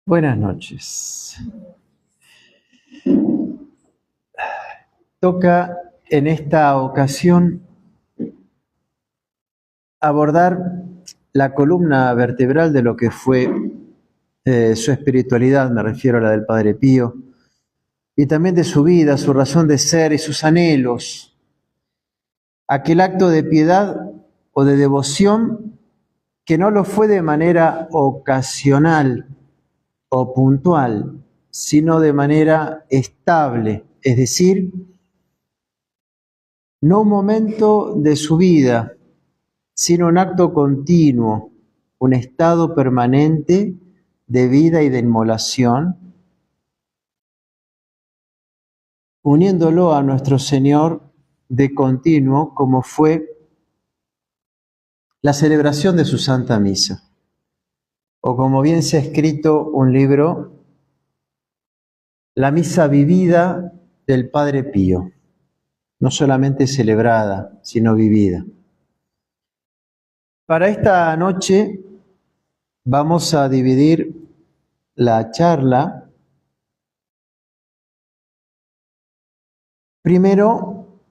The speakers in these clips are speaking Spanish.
Buenas noches. Toca en esta ocasión abordar la columna vertebral de lo que fue su espiritualidad, me refiero a la del Padre Pío, y también de su vida, su razón de ser y sus anhelos. Aquel acto de piedad o de devoción que no lo fue de manera ocasional o puntual, sino de manera estable, es decir, no un momento de su vida, sino un acto continuo, un estado permanente de vida y de inmolación, uniéndolo a nuestro Señor de continuo, como fue la celebración de su Santa Misa. O como bien se ha escrito un libro, la misa vivida del Padre Pío, no solamente celebrada, sino vivida. Para esta noche vamos a dividir la charla. Primero,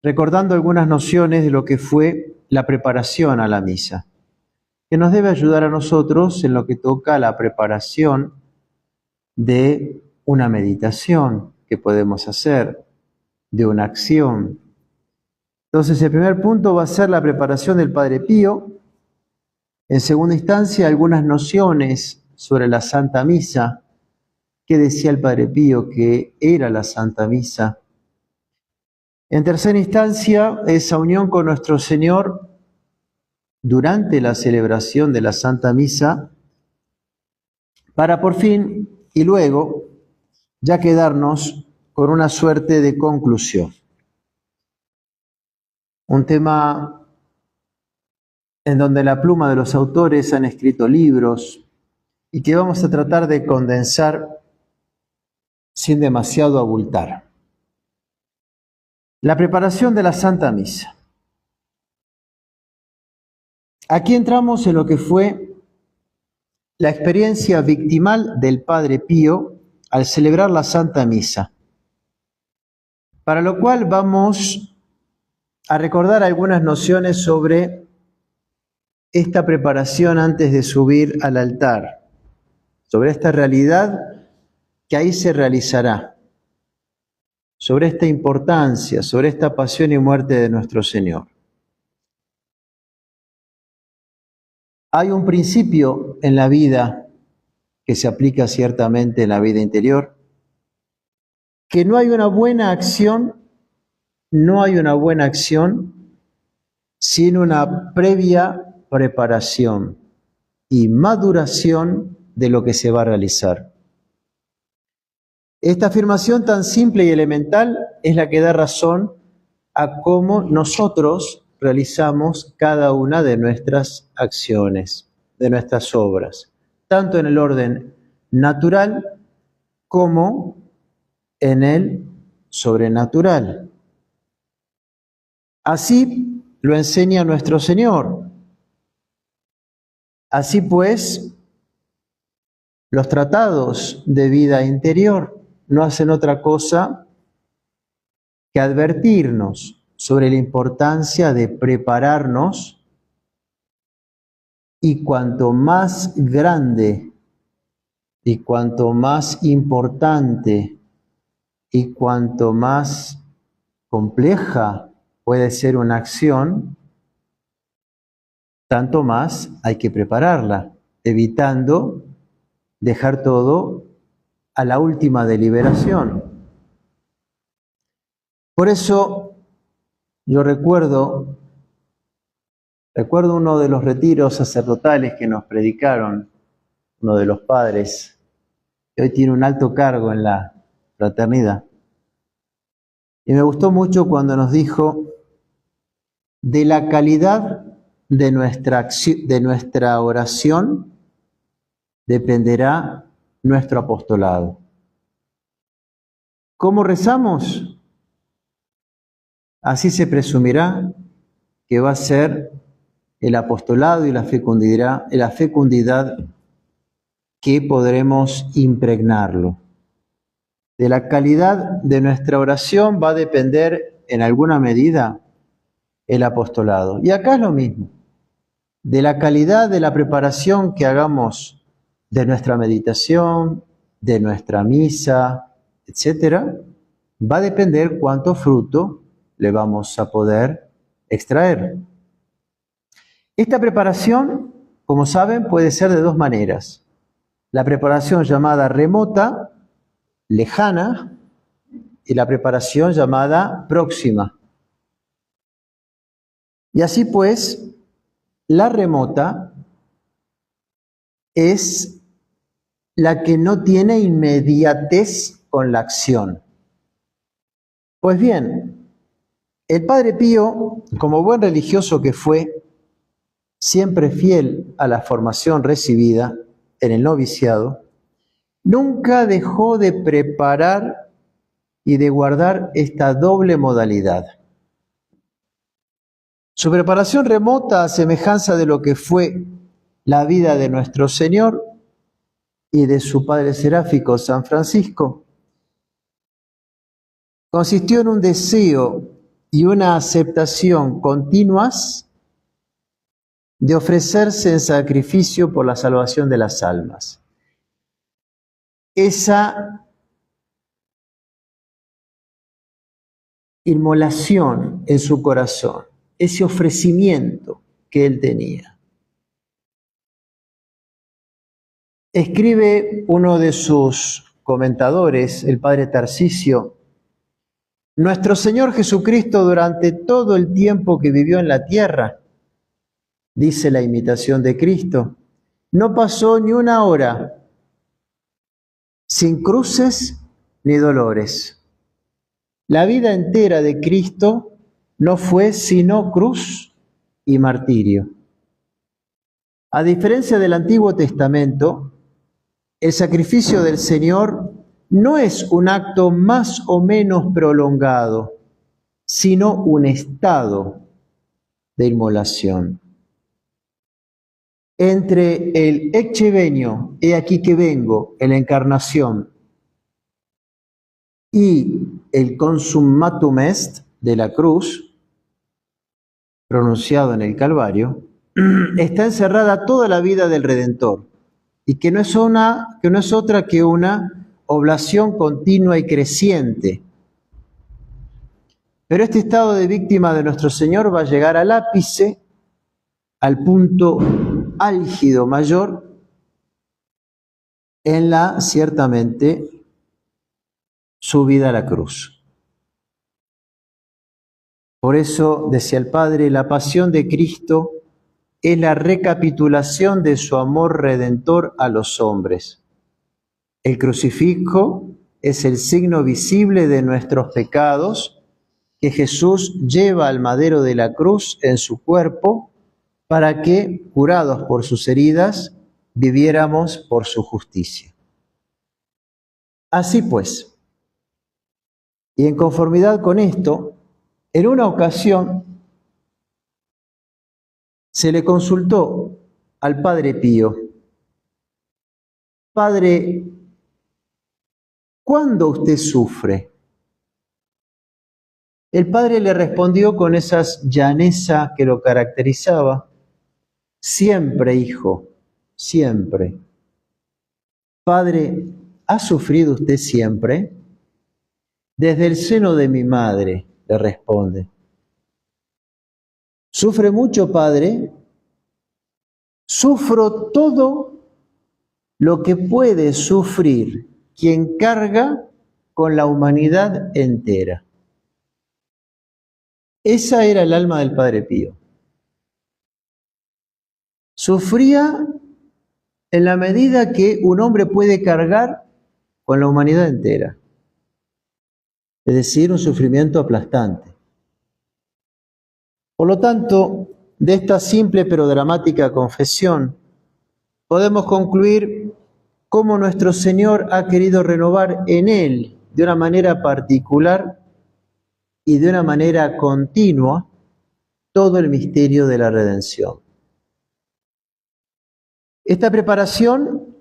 recordando algunas nociones de lo que fue la preparación a la misa, que nos debe ayudar a nosotros en lo que toca a la preparación de una meditación que podemos hacer, de una acción. Entonces, el primer punto va a ser la preparación del Padre Pío. En segunda instancia, algunas nociones sobre la Santa Misa. ¿Qué decía el Padre Pío que era la Santa Misa? En tercera instancia, esa unión con nuestro Señor durante la celebración de la Santa Misa, para por fin y luego ya quedarnos con una suerte de conclusión. Un tema en donde la pluma de los autores han escrito libros y que vamos a tratar de condensar sin demasiado abultar. La preparación de la Santa Misa. Aquí entramos en lo que fue la experiencia victimal del Padre Pío al celebrar la Santa Misa, para lo cual vamos a recordar algunas nociones sobre esta preparación antes de subir al altar, sobre esta realidad que ahí se realizará, sobre esta importancia, sobre esta pasión y muerte de nuestro Señor. Hay un principio en la vida que se aplica ciertamente en la vida interior, que no hay una buena acción sin una previa preparación y maduración de lo que se va a realizar. Esta afirmación tan simple y elemental es la que da razón a cómo nosotros realizamos cada una de nuestras acciones, de nuestras obras, tanto en el orden natural como en el sobrenatural. Así lo enseña nuestro Señor. Así pues, los tratados de vida interior no hacen otra cosa que advertirnos sobre la importancia de prepararnos, y cuanto más grande y cuanto más importante y cuanto más compleja puede ser una acción, tanto más hay que prepararla, evitando dejar todo a la última deliberación. Por eso yo recuerdo uno de los retiros sacerdotales que nos predicaron, uno de los padres, que hoy tiene un alto cargo en la fraternidad. Y me gustó mucho cuando nos dijo: de la calidad de nuestra oración dependerá nuestro apostolado. ¿Cómo rezamos? Así se presumirá que va a ser el apostolado y la fecundidad que podremos impregnarlo. De la calidad de nuestra oración va a depender en alguna medida el apostolado. Y acá es lo mismo. De la calidad de la preparación que hagamos de nuestra meditación, de nuestra misa, etcétera, va a depender cuánto fruto le vamos a poder extraer. Esta preparación, como saben, puede ser de dos maneras. La preparación llamada remota, lejana, y la preparación llamada próxima. Y así pues, la remota es la que no tiene inmediatez con la acción. Pues bien, el Padre Pío, como buen religioso que fue, siempre fiel a la formación recibida en el noviciado, nunca dejó de preparar y de guardar esta doble modalidad. Su preparación remota, a semejanza de lo que fue la vida de nuestro Señor y de su Padre Seráfico San Francisco, consistió en un deseo y una aceptación continuas de ofrecerse en sacrificio por la salvación de las almas. Esa inmolación en su corazón, ese ofrecimiento que él tenía. Escribe uno de sus comentadores, el padre Tarcisio: nuestro Señor Jesucristo, durante todo el tiempo que vivió en la tierra, dice la imitación de Cristo, no pasó ni una hora sin cruces ni dolores. La vida entera de Cristo no fue sino cruz y martirio. A diferencia del Antiguo Testamento, el sacrificio del Señor no es un acto más o menos prolongado, sino un estado de inmolación. Entre el ecce venio, he aquí que vengo, en la encarnación, y el consummatum est de la cruz, pronunciado en el Calvario, está encerrada toda la vida del Redentor, y que no es otra que una oblación continua y creciente. Pero este estado de víctima de nuestro Señor va a llegar al ápice, al punto álgido mayor, en la, ciertamente, subida a la cruz. Por eso, decía el Padre, la pasión de Cristo es la recapitulación de su amor redentor a los hombres. El crucifijo es el signo visible de nuestros pecados que Jesús lleva al madero de la cruz en su cuerpo para que, curados por sus heridas, viviéramos por su justicia. Así pues, y en conformidad con esto, en una ocasión se le consultó al Padre Pío: Padre, ¿cuándo usted sufre? El Padre le respondió con esa llaneza que lo caracterizaba: siempre, hijo, siempre. Padre, ¿ha sufrido usted siempre? Desde el seno de mi madre, le responde. ¿Sufre mucho, Padre? Sufro todo lo que puede sufrir quien carga con la humanidad entera. Esa era el alma del Padre Pío. Sufría en la medida que un hombre puede cargar con la humanidad entera. Es decir, un sufrimiento aplastante. Por lo tanto, de esta simple pero dramática confesión, podemos concluir cómo nuestro Señor ha querido renovar en Él, de una manera particular y de una manera continua, todo el misterio de la redención. Esta preparación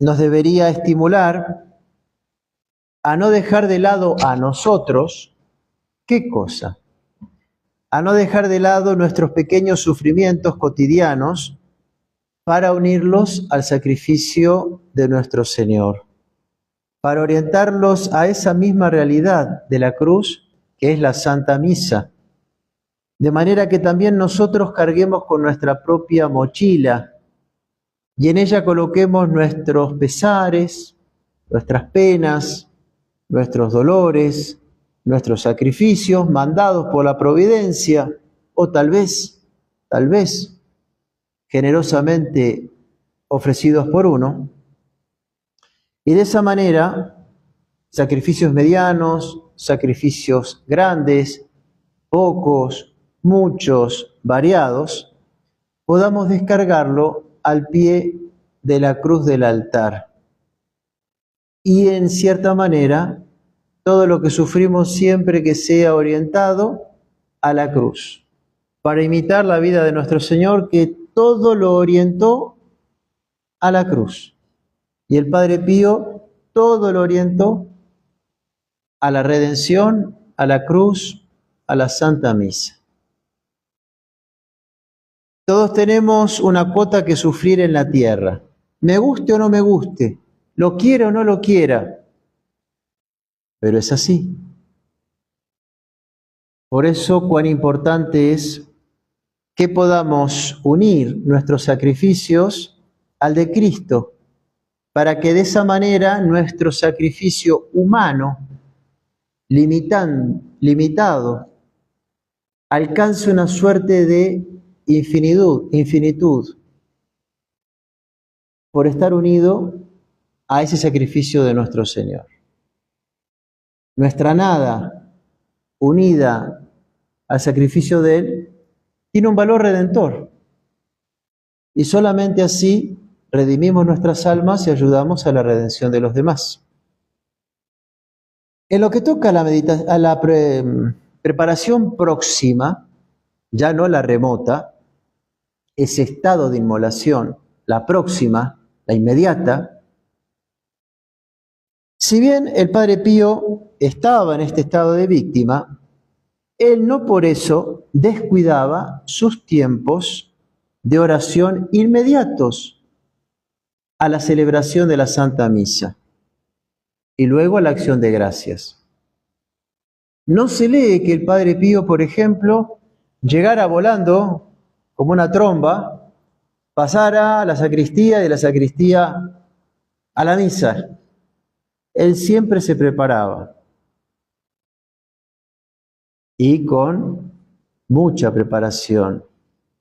nos debería estimular a no dejar de lado a nosotros, ¿qué cosa? A no dejar de lado nuestros pequeños sufrimientos cotidianos para unirlos al sacrificio de nuestro Señor, para orientarlos a esa misma realidad de la cruz que es la Santa Misa, de manera que también nosotros carguemos con nuestra propia mochila y en ella coloquemos nuestros pesares, nuestras penas, nuestros dolores, nuestros sacrificios mandados por la providencia o tal vez, generosamente ofrecidos por uno. Y de esa manera, sacrificios medianos, sacrificios grandes, pocos, muchos, variados, podamos descargarlo al pie de la cruz del altar. Y en cierta manera, todo lo que sufrimos siempre que sea orientado a la cruz, para imitar la vida de nuestro Señor, que todo lo orientó a la cruz. Y el Padre Pío todo lo orientó a la redención, a la cruz, a la Santa Misa. Todos tenemos una cuota que sufrir en la tierra, me guste o no me guste, lo quiera o no lo quiera, pero es así. Por eso cuán importante es que podamos unir nuestros sacrificios al de Cristo, para que de esa manera nuestro sacrificio humano, limitado, alcance una suerte de infinitud, por estar unido a ese sacrificio de nuestro Señor. Nuestra nada, unida al sacrificio de Él, tiene un valor redentor. Y solamente así redimimos nuestras almas y ayudamos a la redención de los demás. En lo que toca a la preparación próxima, ya no la remota, ese estado de inmolación, la próxima, la inmediata, si bien el Padre Pío estaba en este estado de víctima, él no por eso descuidaba sus tiempos de oración inmediatos a la celebración de la Santa Misa y luego a la acción de gracias. No se lee que el Padre Pío, por ejemplo, llegara volando como una tromba, pasara a la sacristía y de la sacristía a la misa. Él siempre se preparaba y con mucha preparación,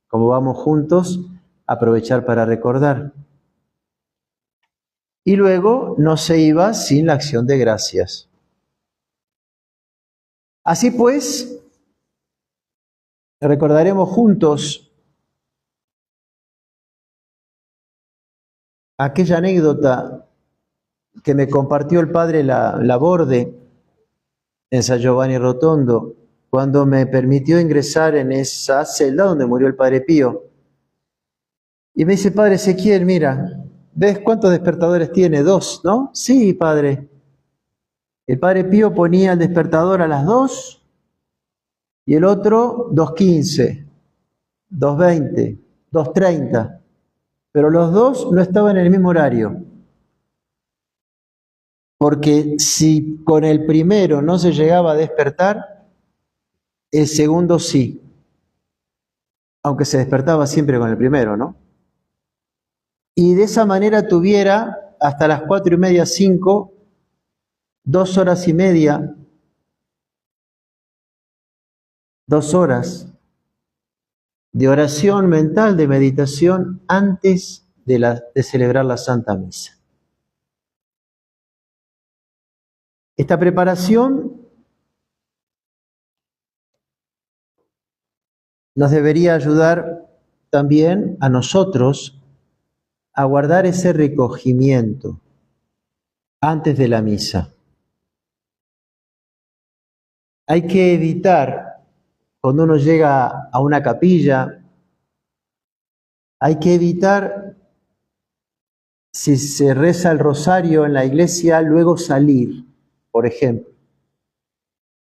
como vamos juntos a aprovechar para recordar. Y luego no se iba sin la acción de gracias. Así pues, recordaremos juntos aquella anécdota que me compartió el padre Laborde en San Giovanni Rotondo, cuando me permitió ingresar en esa celda donde murió el Padre Pío. Y me dice, Padre Ezequiel, mira, ¿ves cuántos despertadores tiene? 2, ¿no? Sí, Padre. El Padre Pío ponía el despertador a las 2 y el otro 2:15, 2:20, 2:30. Pero los dos no estaban en el mismo horario. Porque si con el primero no se llegaba a despertar, el segundo sí. Aunque se despertaba siempre con el primero, ¿no? Y de esa manera tuviera hasta las 4:30, 5, 2 horas y media, 2 horas de oración mental, de meditación antes de celebrar la Santa Misa. Esta preparación nos debería ayudar también a nosotros a guardar ese recogimiento antes de la misa. Hay que evitar, cuando uno llega a una capilla, hay que evitar si se reza el rosario en la iglesia, luego salir, por ejemplo,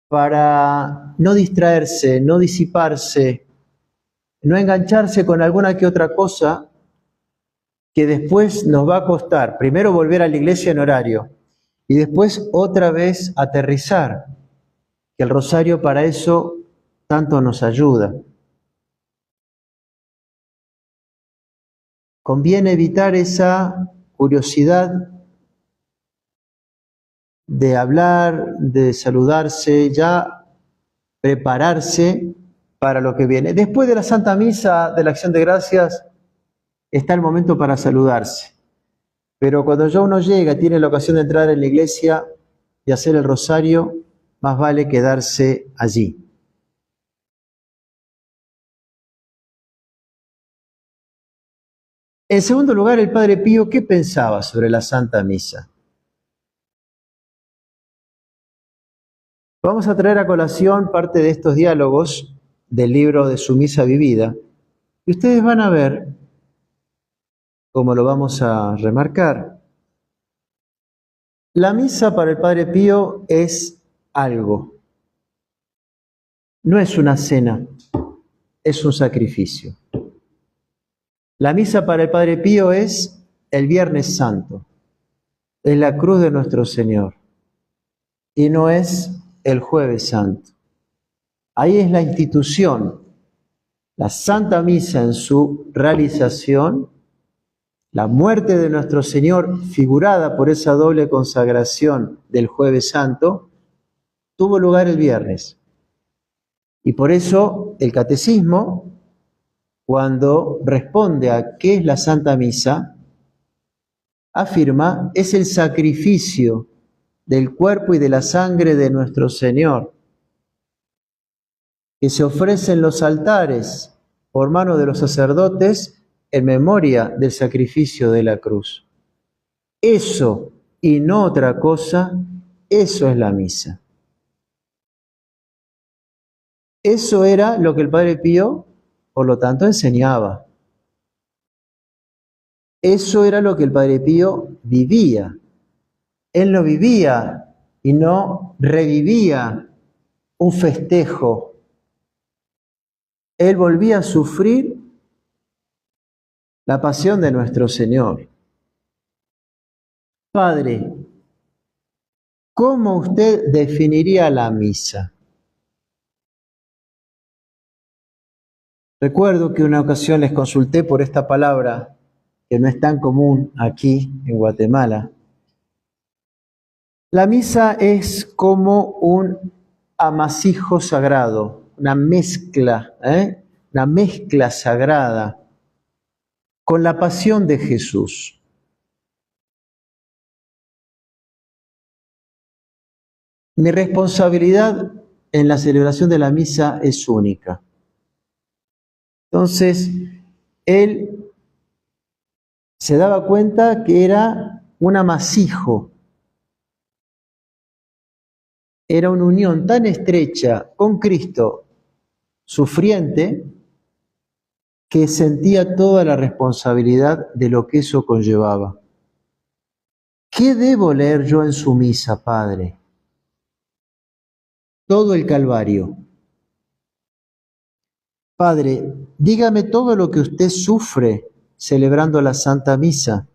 para no distraerse, no disiparse, no engancharse con alguna que otra cosa que después nos va a costar, primero volver a la iglesia en horario y después otra vez aterrizar, que el rosario para eso tanto nos ayuda. Conviene evitar esa curiosidad de hablar, de saludarse, ya prepararse para lo que viene. Después de la Santa Misa, de la Acción de Gracias, está el momento para saludarse. Pero cuando ya uno llega, tiene la ocasión de entrar en la iglesia y hacer el rosario, más vale quedarse allí. En segundo lugar, el Padre Pío, ¿qué pensaba sobre la Santa Misa? Vamos a traer a colación parte de estos diálogos del libro de su Misa Vivida, y ustedes van a ver, como lo vamos a remarcar, la misa para el Padre Pío es algo, no es una cena, es un sacrificio. La misa para el Padre Pío es el Viernes Santo, es la cruz de nuestro Señor, y no es el Jueves Santo. Ahí es la institución, la Santa Misa en su realización, la muerte de nuestro Señor figurada por esa doble consagración del Jueves Santo, tuvo lugar el viernes. Y por eso el Catecismo, cuando responde a qué es la Santa Misa, afirma, es el sacrificio del cuerpo y de la sangre de nuestro Señor, que se ofrece en los altares por mano de los sacerdotes en memoria del sacrificio de la cruz. Eso y no otra cosa, eso es la misa. Eso era lo que el Padre Pío, por lo tanto, enseñaba. Eso era lo que el Padre Pío vivía. Él no vivía y no revivía un festejo. Él volvía a sufrir la pasión de nuestro Señor. Padre, ¿cómo usted definiría la misa? Recuerdo que una ocasión les consulté por esta palabra que no es tan común aquí en Guatemala. La misa es como un amasijo sagrado, una mezcla sagrada con la pasión de Jesús. Mi responsabilidad en la celebración de la misa es única. Entonces, él se daba cuenta que era un amasijo, era una unión tan estrecha con Cristo sufriente que sentía toda la responsabilidad de lo que eso conllevaba. ¿Qué debo leer yo en su misa, Padre? Todo el Calvario. Padre, dígame todo lo que usted sufre celebrando la Santa Misa.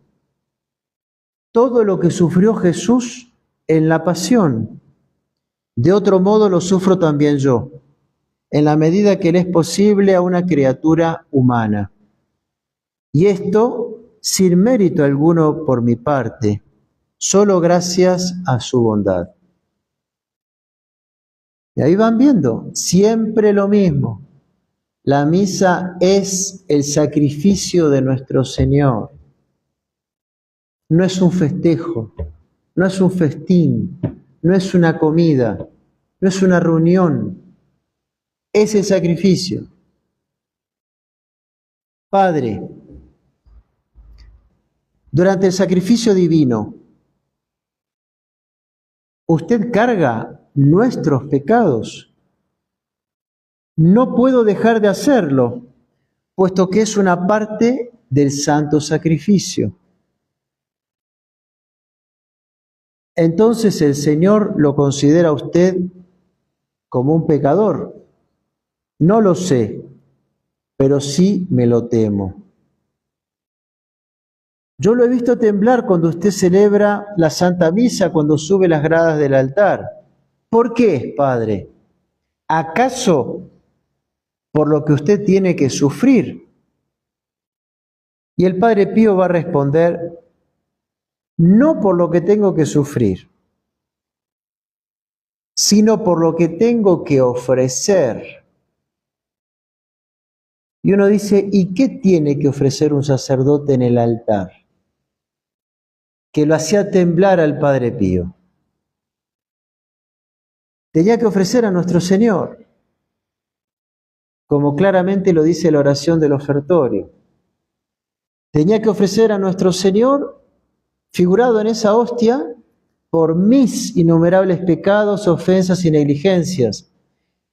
Todo lo que sufrió Jesús en la pasión. De otro modo lo sufro también yo, en la medida que le es posible a una criatura humana. Y esto sin mérito alguno por mi parte, solo gracias a su bondad. Y ahí van viendo, siempre lo mismo. La misa es el sacrificio de nuestro Señor. No es un festejo, no es un festín, no es una comida, no es una reunión. Es el sacrificio. Padre, durante el sacrificio divino, usted carga nuestros pecados. No puedo dejar de hacerlo, puesto que es una parte del santo sacrificio. entonces el Señor lo considera a usted como un pecador. No lo sé, pero sí me lo temo. Yo lo he visto temblar cuando usted celebra la Santa Misa, cuando sube las gradas del altar. ¿Por qué, Padre? ¿Acaso por lo que usted tiene que sufrir? Y el Padre Pío va a responder, no por lo que tengo que sufrir, sino por lo que tengo que ofrecer. Y uno dice, ¿y qué tiene que ofrecer un sacerdote en el altar? Que lo hacía temblar al Padre Pío. Tenía que ofrecer a nuestro Señor, como claramente lo dice la oración del ofertorio. Tenía que ofrecer a nuestro Señor, figurado en esa hostia, por mis innumerables pecados, ofensas y negligencias,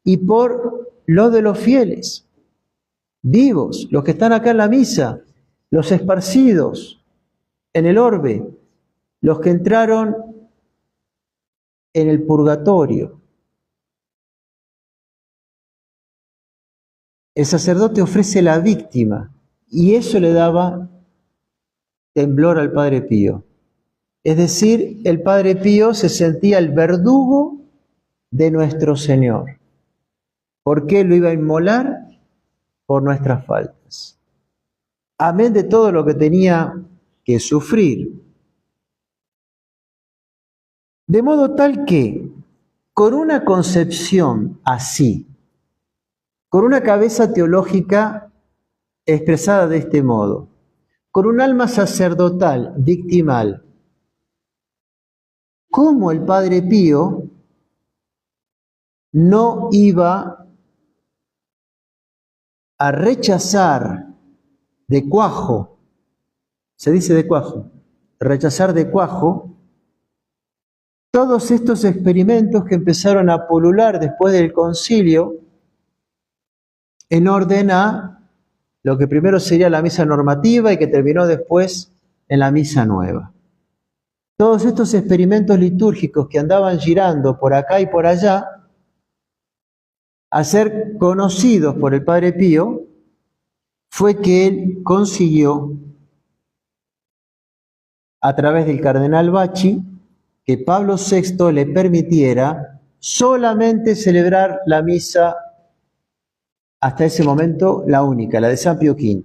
y por lo de los fieles, vivos, los que están acá en la misa, los esparcidos en el orbe, los que entraron en el purgatorio. El sacerdote ofrece la víctima y eso le daba temblor al Padre Pío. Es decir, el Padre Pío se sentía el verdugo de nuestro Señor. ¿Por qué lo iba a inmolar? Por nuestras faltas. Amén de todo lo que tenía que sufrir. De modo tal que, con una concepción así, con una cabeza teológica expresada de este modo, con un alma sacerdotal, victimal, ¿cómo el Padre Pío no iba a rechazar de cuajo, se dice de cuajo, rechazar de cuajo, todos estos experimentos que empezaron a pulular después del concilio en orden a lo que primero sería la misa normativa y que terminó después en la misa nueva? Todos estos experimentos litúrgicos que andaban girando por acá y por allá, a ser conocidos por el Padre Pío, fue que él consiguió, a través del cardenal Bacci, que Pablo VI le permitiera solamente celebrar la misa, hasta ese momento la única, la de San Pío V,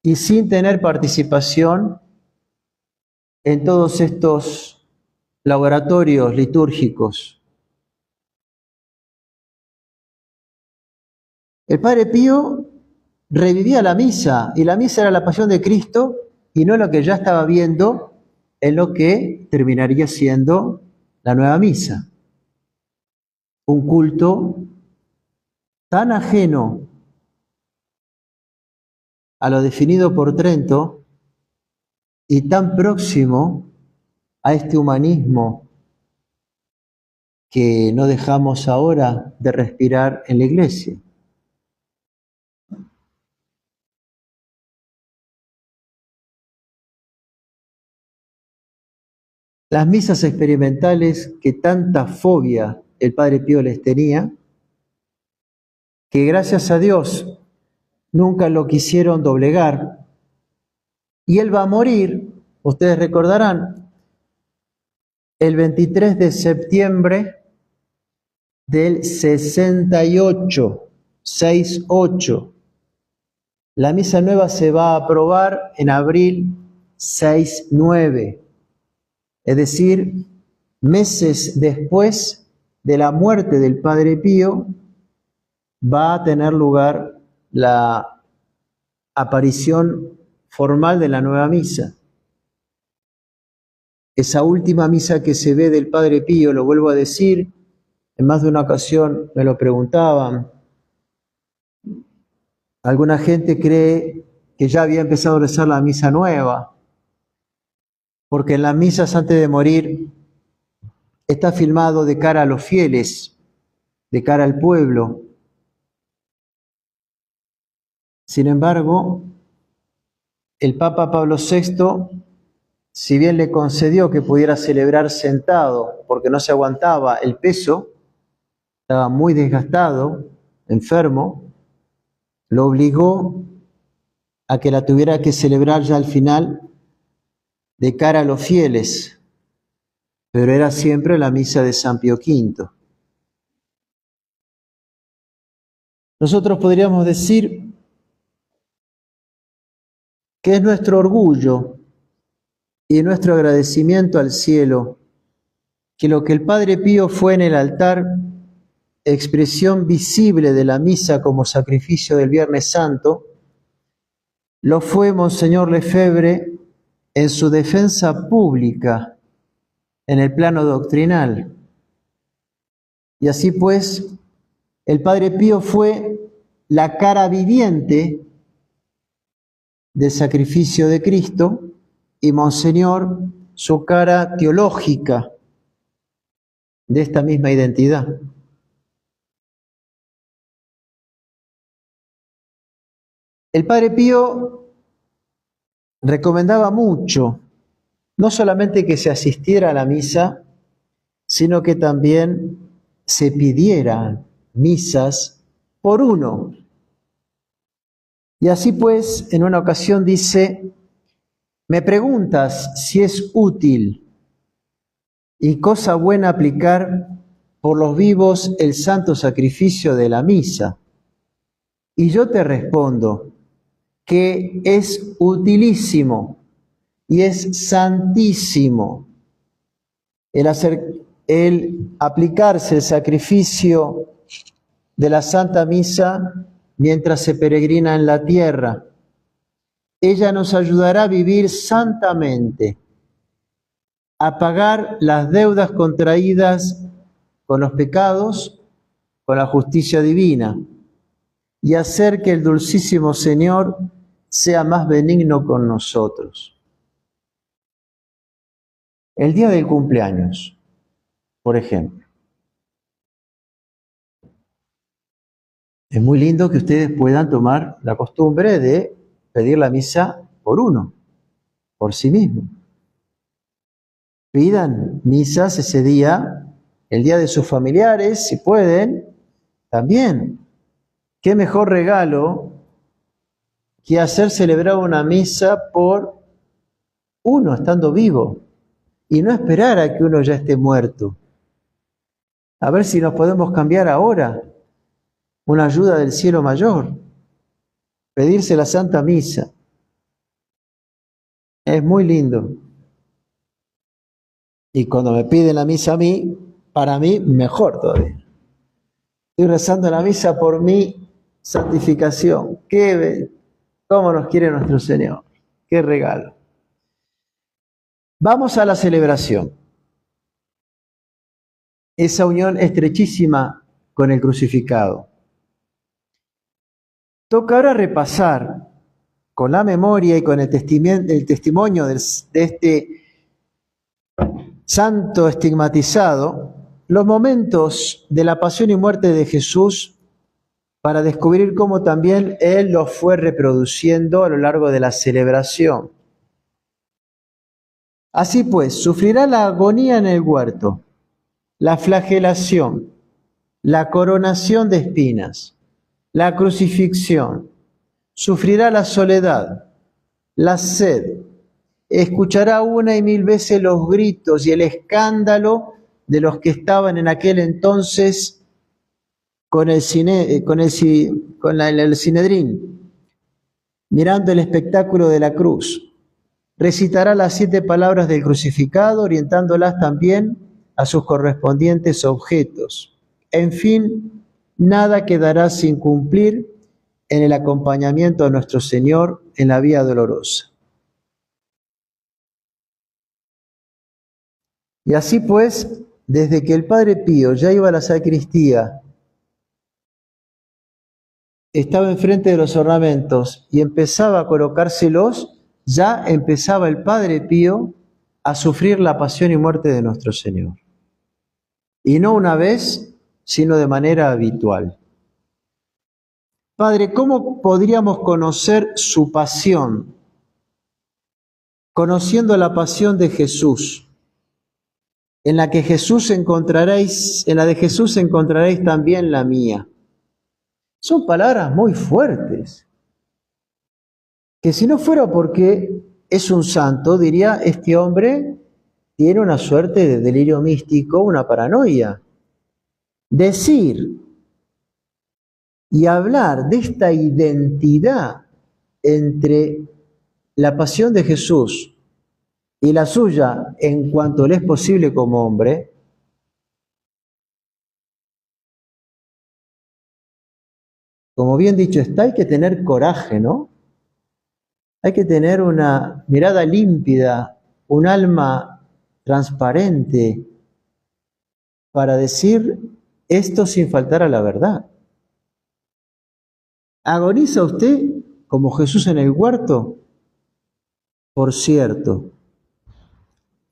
y sin tener participación en todos estos laboratorios litúrgicos. El Padre Pío revivía la misa, y la misa era la pasión de Cristo, y no lo que ya estaba viendo en lo que terminaría siendo la nueva misa. Un culto tan ajeno a lo definido por Trento y tan próximo a este humanismo que no dejamos ahora de respirar en la Iglesia. Las misas experimentales que tanta fobia el Padre Pío les tenía, que gracias a Dios nunca lo quisieron doblegar, y él va a morir, ustedes recordarán, el 23 de septiembre del 68, 68. La misa nueva se va a aprobar en abril 69. Es decir, meses después de la muerte del Padre Pío, va a tener lugar la aparición formal de la nueva misa. Esa última misa que se ve del Padre Pío, lo vuelvo a decir, en más de una ocasión me lo preguntaban, alguna gente cree que ya había empezado a rezar la misa nueva, porque en las misas antes de morir está filmado de cara a los fieles, de cara al pueblo. Sin embargo, el Papa Pablo VI si bien le concedió que pudiera celebrar sentado porque no se aguantaba el peso, estaba muy desgastado, enfermo, lo obligó a que la tuviera que celebrar ya al final de cara a los fieles, pero era siempre la misa de San Pío V. Nosotros podríamos decir que es nuestro orgullo y nuestro agradecimiento al cielo que lo que el Padre Pío fue en el altar, expresión visible de la misa como sacrificio del Viernes Santo, lo fue Monseñor Lefebvre en su defensa pública en el plano doctrinal. Y así pues, el Padre Pío fue la cara viviente del sacrificio de Cristo y Monseñor su cara teológica de esta misma identidad. El Padre Pío recomendaba mucho, no solamente que se asistiera a la misa, sino que también se pidieran misas por uno. Y así pues, en una ocasión dice, me preguntas si es útil y cosa buena aplicar por los vivos el santo sacrificio de la misa. Y yo te respondo que es utilísimo y es santísimo el aplicarse el sacrificio de la Santa Misa mientras se peregrina en la tierra. Ella nos ayudará a vivir santamente, a pagar las deudas contraídas con los pecados, con la justicia divina, y hacer que el dulcísimo Señor sea más benigno con nosotros. El día del cumpleaños, por ejemplo. Es muy lindo que ustedes puedan tomar la costumbre de pedir la misa por uno, por sí mismo. Pidan misas ese día, el día de sus familiares, si pueden, también. ¿Qué mejor regalo que hacer celebrar una misa por uno estando vivo y no esperar a que uno ya esté muerto? A ver si nos podemos cambiar ahora, una ayuda del cielo mayor, pedirse la Santa Misa. Es muy lindo. Y cuando me piden la misa a mí, para mí, mejor todavía. Estoy rezando la misa por mi santificación. ¿Cómo nos quiere nuestro Señor? ¡Qué regalo! Vamos a la celebración. Esa unión estrechísima con el crucificado. Toca ahora repasar con la memoria y con el testimonio de este santo estigmatizado, los momentos de la pasión y muerte de Jesús para descubrir cómo también Él los fue reproduciendo a lo largo de la celebración. Así pues, sufrirá la agonía en el huerto, la flagelación, la coronación de espinas, la crucifixión, sufrirá la soledad, la sed, escuchará una y mil veces los gritos y el escándalo de los que estaban en aquel entonces con el Sinedrín, mirando el espectáculo de la cruz. Recitará las 7 palabras del crucificado, orientándolas también a sus correspondientes objetos. En fin, nada quedará sin cumplir en el acompañamiento a nuestro Señor en la vía dolorosa. Y así pues, desde que el Padre Pío ya iba a la sacristía, estaba enfrente de los ornamentos y empezaba a colocárselos, ya empezaba el Padre Pío a sufrir la pasión y muerte de nuestro Señor. Y no una vez, sino de manera habitual. Padre, ¿cómo podríamos conocer su pasión? conociendo la pasión de Jesús, en la de Jesús encontraréis también la mía. Son palabras muy fuertes, que si no fuera porque es un santo, diría, este hombre tiene una suerte de delirio místico, una paranoia. Decir y hablar de esta identidad entre la pasión de Jesús y la suya en cuanto le es posible como hombre, como bien dicho está, hay que tener coraje, ¿no? Hay que tener una mirada límpida, un alma transparente para decir esto sin faltar a la verdad. ¿Agoniza usted como Jesús en el huerto? Por cierto.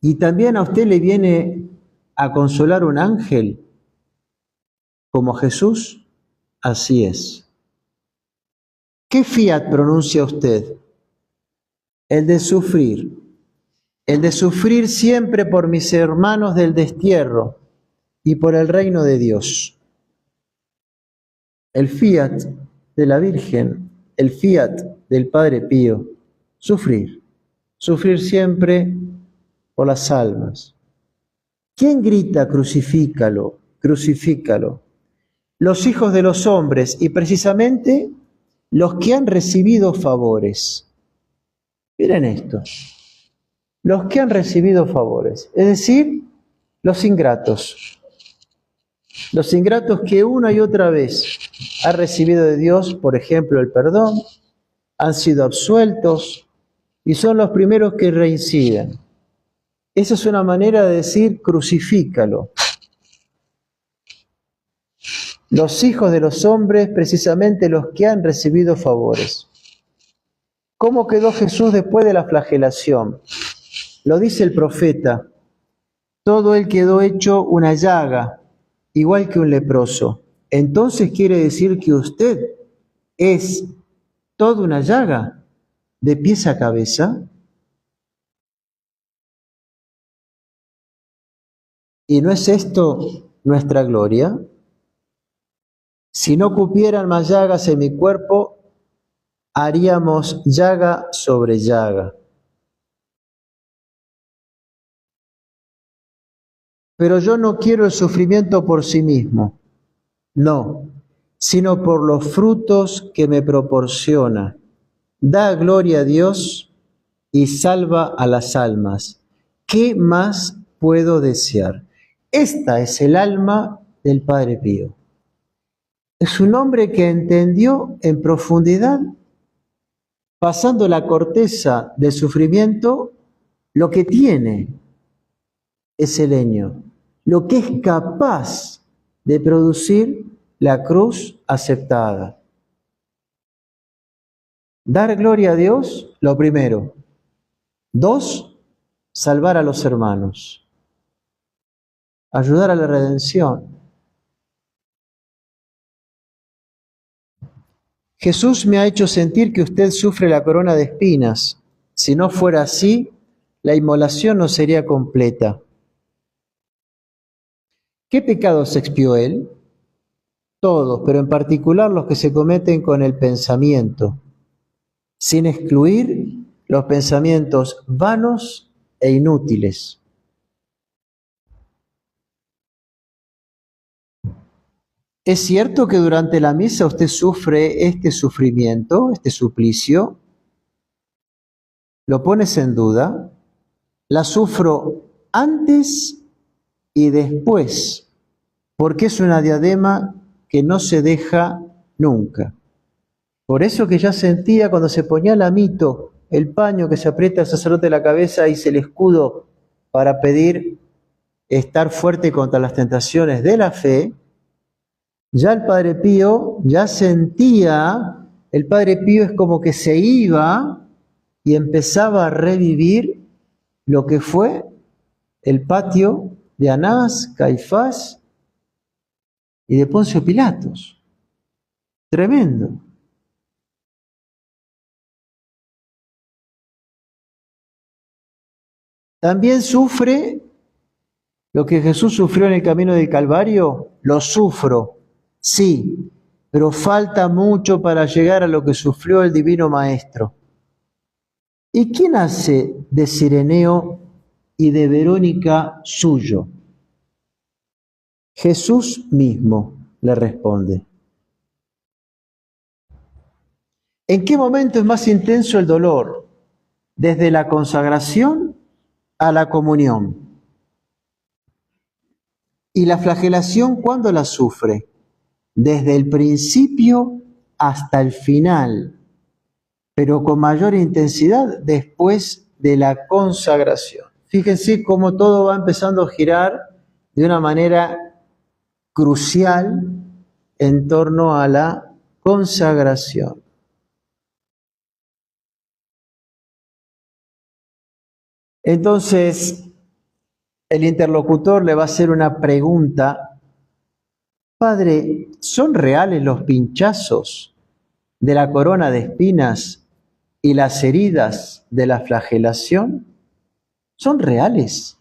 ¿Y también a usted le viene a consolar un ángel como Jesús? Así es. ¿Qué fiat pronuncia usted? El de sufrir siempre por mis hermanos del destierro y por el reino de Dios. El fiat de la Virgen, el fiat del Padre Pío, sufrir siempre por las almas. ¿Quién grita crucifícalo, crucifícalo? Los hijos de los hombres y precisamente los que han recibido favores. Miren esto, los que han recibido favores, es decir, los ingratos que una y otra vez han recibido de Dios, por ejemplo, el perdón, han sido absueltos y son los primeros que reinciden. Esa es una manera de decir crucifícalo. Los hijos de los hombres, precisamente los que han recibido favores. ¿Cómo quedó Jesús después de la flagelación? Lo dice el profeta, todo él quedó hecho una llaga, igual que un leproso. Entonces quiere decir que usted es toda una llaga, de pies a cabeza. ¿Y no es esto nuestra gloria? Si no cupieran más llagas en mi cuerpo, haríamos llaga sobre llaga. Pero yo no quiero el sufrimiento por sí mismo, no, sino por los frutos que me proporciona. Da gloria a Dios y salva a las almas. ¿Qué más puedo desear? Esta es el alma del Padre Pío. Es un hombre que entendió en profundidad, pasando la corteza del sufrimiento, lo que tiene ese leño, lo que es capaz de producir la cruz aceptada. Dar gloria a Dios, lo primero. 2, salvar a los hermanos. Ayudar a la redención. Jesús me ha hecho sentir que usted sufre la corona de espinas. Si no fuera así, la inmolación no sería completa. ¿Qué pecados expió él? Todos, pero en particular los que se cometen con el pensamiento, sin excluir los pensamientos vanos e inútiles. ¿Es cierto que durante la misa usted sufre este sufrimiento, este suplicio? ¿Lo pones en duda? La sufro antes y después, porque es una diadema que no se deja nunca. Por eso que ya sentía cuando se ponía el amito, el paño que se aprieta el sacerdote de la cabeza y el escudo para pedir estar fuerte contra las tentaciones de la fe, ya el Padre Pío ya sentía, el Padre Pío es como que se iba y empezaba a revivir lo que fue el patio de Anás, Caifás y de Poncio Pilatos. Tremendo. También sufre lo que Jesús sufrió en el camino del Calvario, lo sufro, sí, pero falta mucho para llegar a lo que sufrió el Divino Maestro. ¿Y quién hace de Cireneo y de Verónica suyo? Jesús mismo, le responde. ¿En qué momento es más intenso el dolor? ¿Desde la consagración a la comunión? ¿Y la flagelación cuándo la sufre? Desde el principio hasta el final, pero con mayor intensidad después de la consagración. Fíjense cómo todo va empezando a girar de una manera crucial en torno a la consagración. Entonces, el interlocutor le va a hacer una pregunta. Padre, ¿son reales los pinchazos de la corona de espinas y las heridas de la flagelación? ¿Son reales?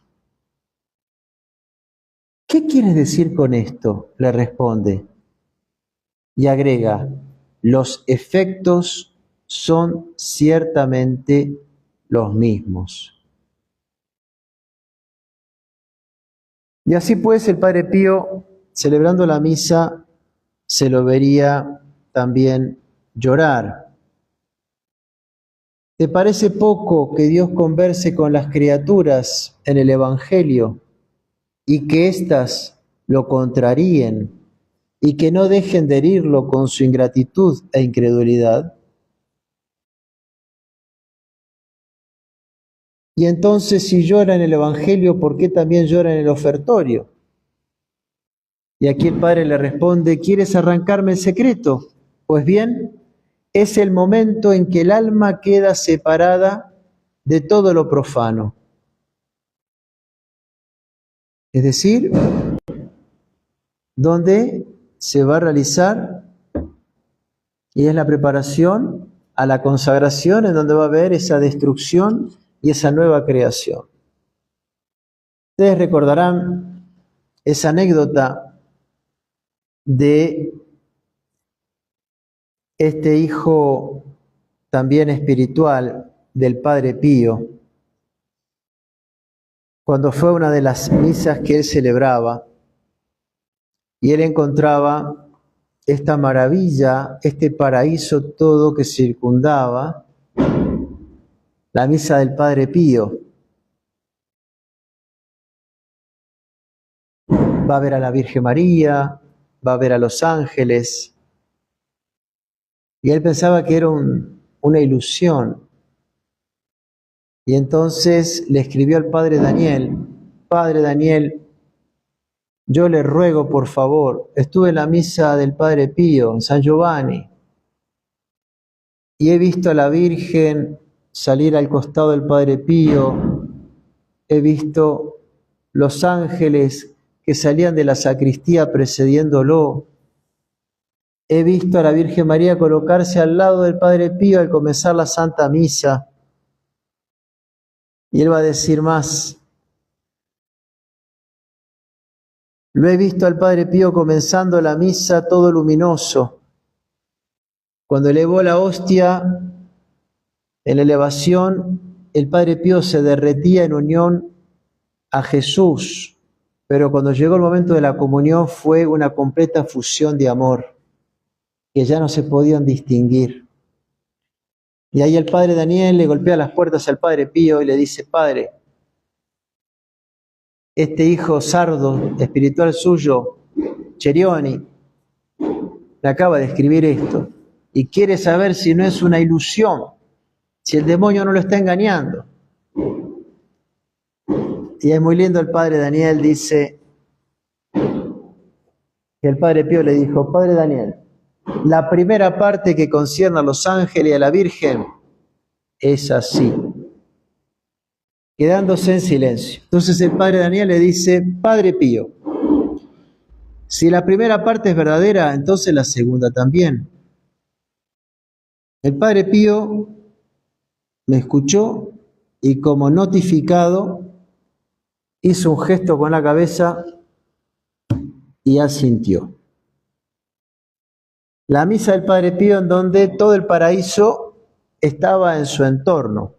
¿Qué quieres decir con esto?, le responde. Y agrega, los efectos son ciertamente los mismos. Y así pues el Padre Pío, celebrando la misa, se lo vería también llorar. ¿Te parece poco que Dios converse con las criaturas en el Evangelio y que éstas lo contraríen y que no dejen de herirlo con su ingratitud e incredulidad? Y entonces, si llora en el Evangelio, ¿por qué también llora en el ofertorio? Y aquí el Padre le responde, ¿quieres arrancarme el secreto? Pues bien, es el momento en que el alma queda separada de todo lo profano. Es decir, donde se va a realizar, y es la preparación a la consagración, en donde va a haber esa destrucción y esa nueva creación. Ustedes recordarán esa anécdota de este hijo también espiritual del Padre Pío, cuando fue a una de las misas que él celebraba, y él encontraba esta maravilla, este paraíso todo que circundaba la misa del Padre Pío. Va a ver a la Virgen María, va a ver a los ángeles, y él pensaba que era una ilusión. Y entonces le escribió al Padre Daniel, Padre Daniel, yo le ruego por favor, estuve en la misa del Padre Pío, en San Giovanni, y he visto a la Virgen salir al costado del Padre Pío, he visto los ángeles que salían de la sacristía precediéndolo, he visto a la Virgen María colocarse al lado del Padre Pío al comenzar la Santa Misa. Y él va a decir más, lo he visto al Padre Pío comenzando la misa todo luminoso. Cuando elevó la hostia, en la elevación, el Padre Pío se derretía en unión a Jesús, pero cuando llegó el momento de la comunión fue una completa fusión de amor, que ya no se podían distinguir. Y ahí el Padre Daniel le golpea las puertas al Padre Pío y le dice, Padre, este hijo sardo espiritual suyo, Cherioni, me acaba de escribir esto y quiere saber si no es una ilusión, si el demonio no lo está engañando. Y es muy lindo, el Padre Daniel dice que el Padre Pío le dijo, Padre Daniel, la primera parte que concierne a los ángeles y a la Virgen es así, quedándose en silencio. Entonces el Padre Daniel le dice, Padre Pío, si la primera parte es verdadera, entonces la segunda también. El Padre Pío me escuchó y como notificado hizo un gesto con la cabeza y asintió. La misa del Padre Pío, en donde todo el paraíso estaba en su entorno.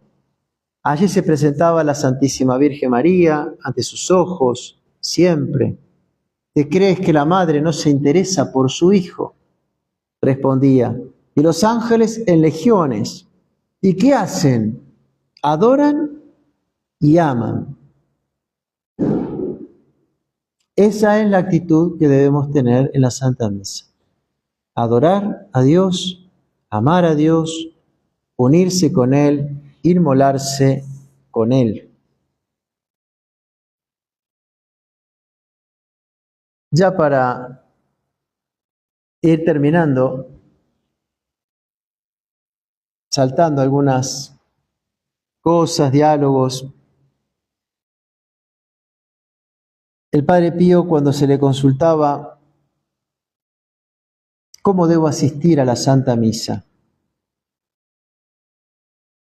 Allí se presentaba la Santísima Virgen María ante sus ojos, siempre. ¿Te crees que la madre no se interesa por su hijo? Respondía. Y los ángeles en legiones. ¿Y qué hacen? Adoran y aman. Esa es la actitud que debemos tener en la Santa Misa. Adorar a Dios, amar a Dios, unirse con Él, inmolarse con Él. Ya para ir terminando, saltando algunas cosas, diálogos, el Padre Pío, cuando se le consultaba cómo debo asistir a la Santa Misa,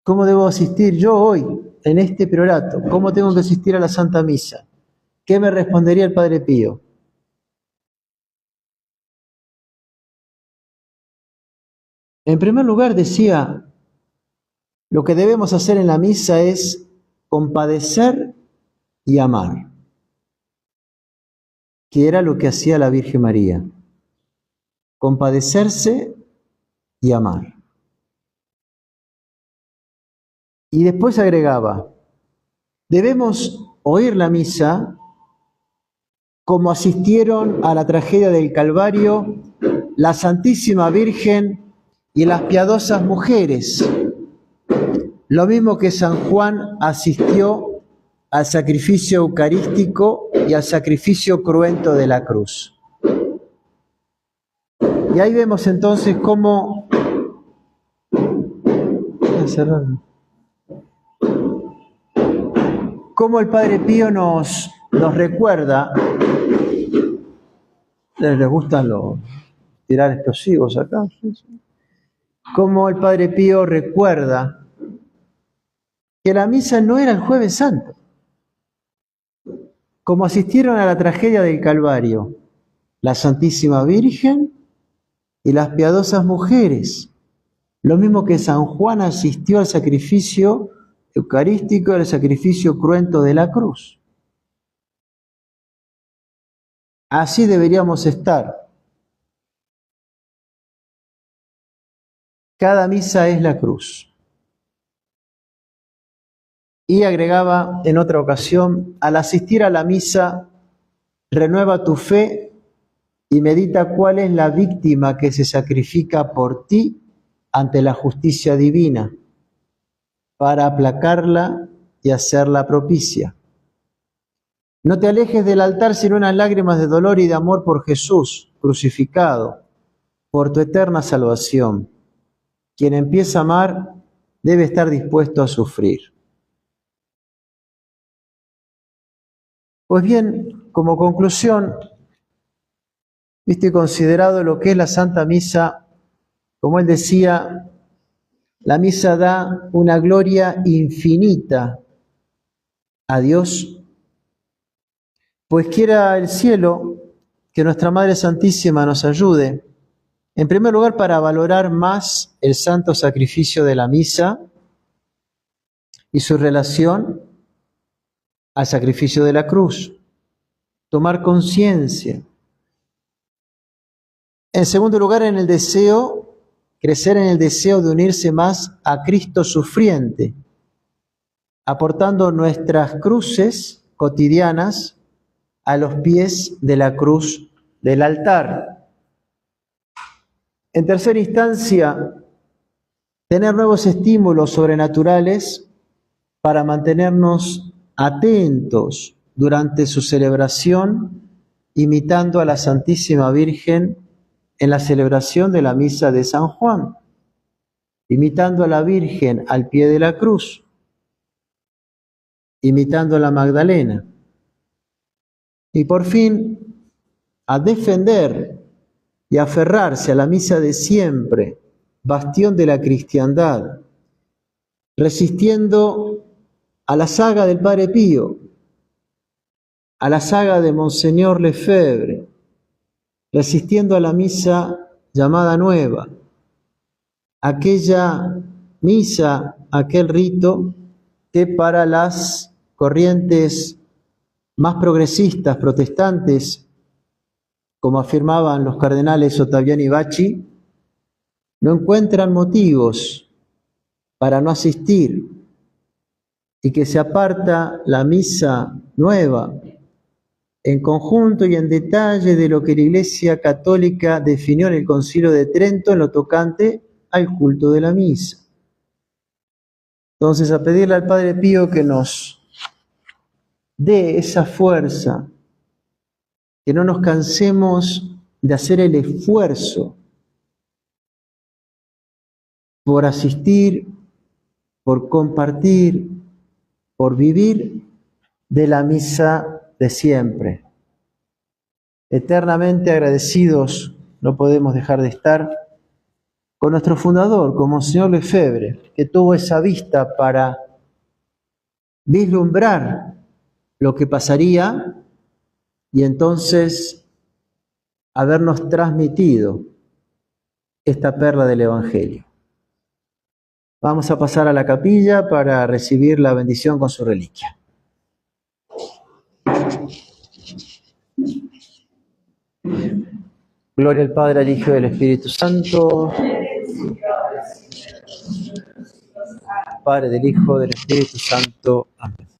cómo debo asistir yo hoy en este priorato, cómo tengo que asistir a la Santa Misa, ¿qué me respondería el Padre Pío? En primer lugar decía, lo que debemos hacer en la misa es compadecer y amar, que era lo que hacía la Virgen María, compadecerse y amar. Y después agregaba, debemos oír la misa como asistieron a la tragedia del Calvario la Santísima Virgen y las piadosas mujeres, lo mismo que San Juan asistió al sacrificio eucarístico y al sacrificio cruento de la cruz. Y ahí vemos entonces cómo el Padre Pío nos recuerda, les gustan tirar explosivos acá, cómo el Padre Pío recuerda que la misa no era el Jueves Santo, como asistieron a la tragedia del Calvario, la Santísima Virgen y las piadosas mujeres, lo mismo que San Juan asistió al sacrificio eucarístico y al sacrificio cruento de la cruz. Así deberíamos estar. Cada misa es la cruz. Y agregaba en otra ocasión, al asistir a la misa, renueva tu fe y medita cuál es la víctima que se sacrifica por ti ante la justicia divina, para aplacarla y hacerla propicia. No te alejes del altar sin unas lágrimas de dolor y de amor por Jesús, crucificado, por tu eterna salvación. Quien empieza a amar debe estar dispuesto a sufrir. Pues bien, como conclusión, visto y considerado lo que es la Santa Misa, como él decía, la misa da una gloria infinita a Dios, pues quiera el cielo que nuestra Madre Santísima nos ayude, en primer lugar para valorar más el santo sacrificio de la misa y su relación al sacrificio de la cruz, tomar conciencia. En segundo lugar, en el deseo, crecer en el deseo de unirse más a Cristo sufriente, aportando nuestras cruces cotidianas a los pies de la cruz del altar. En tercera instancia, tener nuevos estímulos sobrenaturales para mantenernos atentos durante su celebración, imitando a la Santísima Virgen en la celebración de la misa de San Juan, imitando a la Virgen al pie de la cruz, imitando a la Magdalena. Y por fin, a defender y aferrarse a la misa de siempre, bastión de la cristiandad, resistiendo a la saga del Padre Pío, a la saga de Monseñor Lefebvre, resistiendo a la misa llamada nueva, aquella misa, aquel rito que para las corrientes más progresistas, protestantes, como afirmaban los cardenales Ottaviani y Bacci, no encuentran motivos para no asistir y que se aparta la misa nueva en conjunto y en detalle de lo que la Iglesia Católica definió en el Concilio de Trento en lo tocante al culto de la misa. Entonces, a pedirle al Padre Pío que nos dé esa fuerza, que no nos cansemos de hacer el esfuerzo por asistir, por compartir, por vivir de la misa de siempre. Eternamente agradecidos no podemos dejar de estar con nuestro fundador, con Monseñor Lefebvre, que tuvo esa vista para vislumbrar lo que pasaría y entonces habernos transmitido esta perla del Evangelio. Vamos a pasar a la capilla para recibir la bendición con su reliquia. Gloria al Padre, al Hijo y al Espíritu Santo. Padre, del Hijo, del Espíritu Santo. Amén.